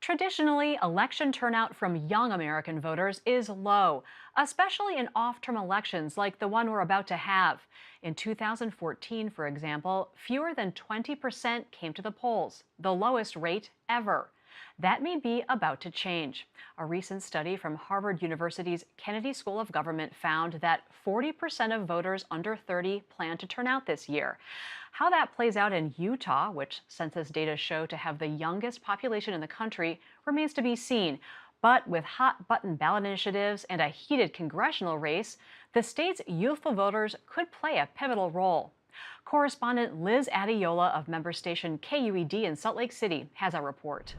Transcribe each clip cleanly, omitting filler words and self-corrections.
Traditionally, election turnout from young American voters is low, especially in off-term elections like the one we're about to have. In 2014, for example, fewer than 20% came to the polls, the lowest rate ever. That may be about to change. A recent study from Harvard University's Kennedy School of Government found that 40% of voters under 30 plan to turn out this year. How that plays out in Utah, which census data show to have the youngest population in the country, remains to be seen. But with hot button ballot initiatives and a heated congressional race, the state's youthful voters could play a pivotal role. Correspondent Liz Adiola of member station KUED in Salt Lake City has a report.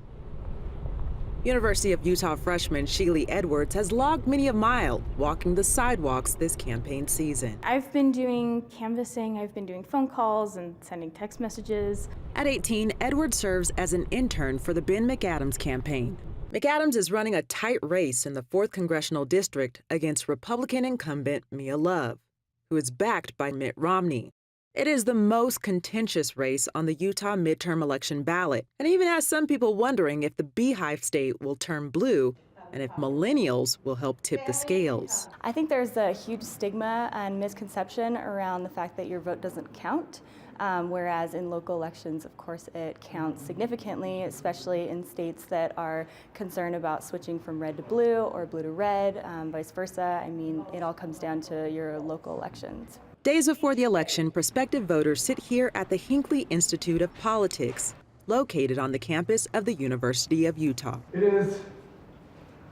University of Utah freshman Sheely Edwards has logged many a mile walking the sidewalks this campaign season. I've been doing canvassing, I've been doing phone calls and sending text messages. At 18, Edwards serves as an intern for the Ben McAdams campaign. McAdams is running a tight race in the 4th Congressional District against Republican incumbent Mia Love, who is backed by Mitt Romney. It is the most contentious race on the Utah midterm election ballot, and even has some people wondering if the Beehive state will turn blue and if millennials will help tip the scales. I think there's a huge stigma and misconception around the fact that your vote doesn't count, whereas in local elections, of course, it counts significantly, especially in states that are concerned about switching from red to blue or blue to red, vice versa. I mean, it all comes down to your local elections. Days before the election, prospective voters sit here at the Hinckley Institute of Politics, located on the campus of the University of Utah. It is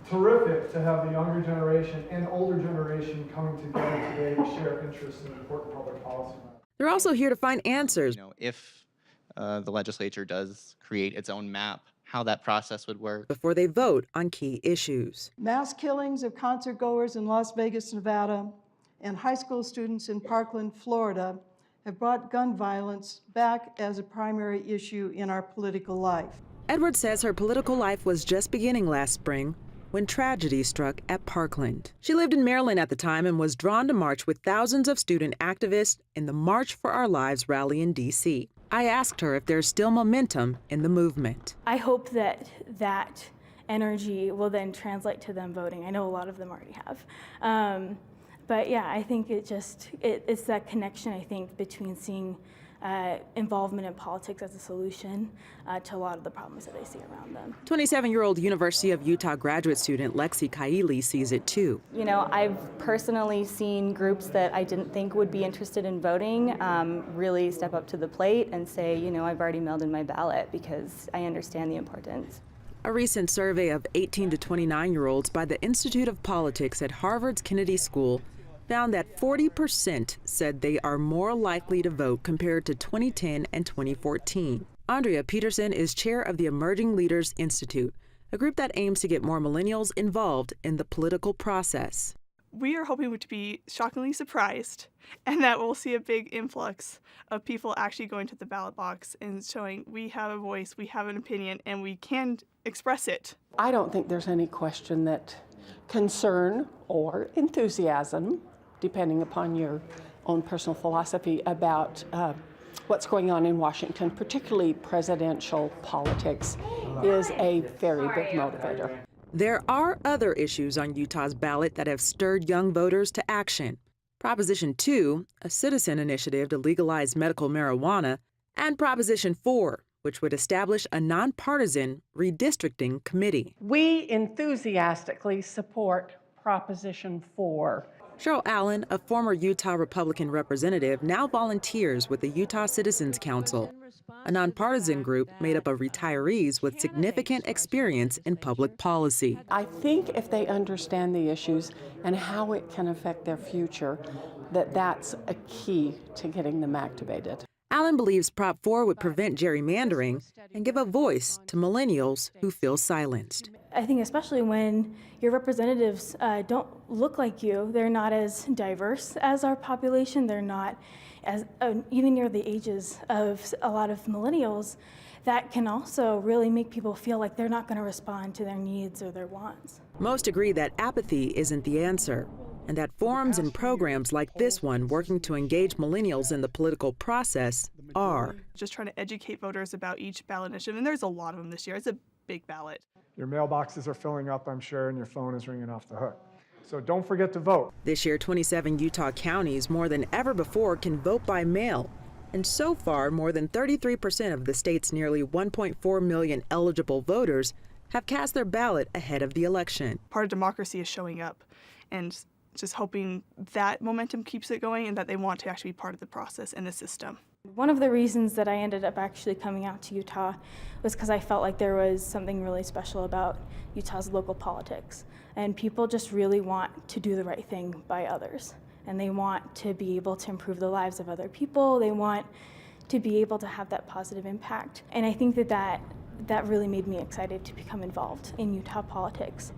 terrific to have the younger generation and older generation coming together today to share interests in important public policy. They're also here to find answers. If the legislature does create its own map, how that process would work. Before they vote on key issues. Mass killings of concert goers in Las Vegas, Nevada, and high school students in Parkland, Florida, have brought gun violence back as a primary issue in our political life. Edwards says her political life was just beginning last spring when tragedy struck at Parkland. She lived in Maryland at the time and was drawn to march with thousands of student activists in the March for Our Lives rally in D.C. I asked her if there's still momentum in the movement. I hope that that energy will then translate to them voting. I know a lot of them already have. But yeah, I think it's that connection, I think, between seeing involvement in politics as a solution to a lot of the problems that they see around them. 27-year-old University of Utah graduate student Lexi Kaili sees it too. You know, I've personally seen groups that I didn't think would be interested in voting really step up to the plate and say, you know, I've already mailed in my ballot because I understand the importance. A recent survey of 18 to 29-year-olds by the Institute of Politics at Harvard's Kennedy School found that 40% said they are more likely to vote compared to 2010 and 2014. Andrea Peterson is chair of the Emerging Leaders Institute, a group that aims to get more millennials involved in the political process. We are hoping to be shockingly surprised and that we'll see a big influx of people actually going to the ballot box and showing we have a voice, we have an opinion, and we can express it. I don't think there's any question that concern or enthusiasm, depending upon your own personal philosophy about what's going on in Washington, particularly presidential politics, is a very big motivator. There are other issues on Utah's ballot that have stirred young voters to action. Proposition 2, a citizen initiative to legalize medical marijuana, and Proposition 4, which would establish a nonpartisan redistricting committee. We enthusiastically support Proposition 4. Cheryl Allen, a former Utah Republican representative, now volunteers with the Utah Citizens Council, a nonpartisan group made up of retirees with significant experience in public policy. I think if they understand the issues and how it can affect their future, that's a key to getting them activated. Allen believes Prop 4 would prevent gerrymandering and give a voice to millennials who feel silenced. I think especially when your representatives don't look like you, they're not as diverse as our population, they're not as even near the ages of a lot of millennials, that can also really make people feel like they're not going to respond to their needs or their wants. Most agree that apathy isn't the answer, and that forums and programs like this one working to engage millennials in the political process are. Just trying to educate voters about each ballot initiative, and there's a lot of them this year. It's a big ballot. Your mailboxes are filling up, I'm sure, and your phone is ringing off the hook. So don't forget to vote. This year, 27 Utah counties, more than ever before, can vote by mail. And so far, more than 33% of the state's nearly 1.4 million eligible voters have cast their ballot ahead of the election. Part of democracy is showing up and just hoping that momentum keeps it going and that they want to actually be part of the process and the system. One of the reasons that I ended up actually coming out to Utah was because I felt like there was something really special about Utah's local politics. And people just really want to do the right thing by others. And they want to be able to improve the lives of other people. They want to be able to have that positive impact. And I think that really made me excited to become involved in Utah politics.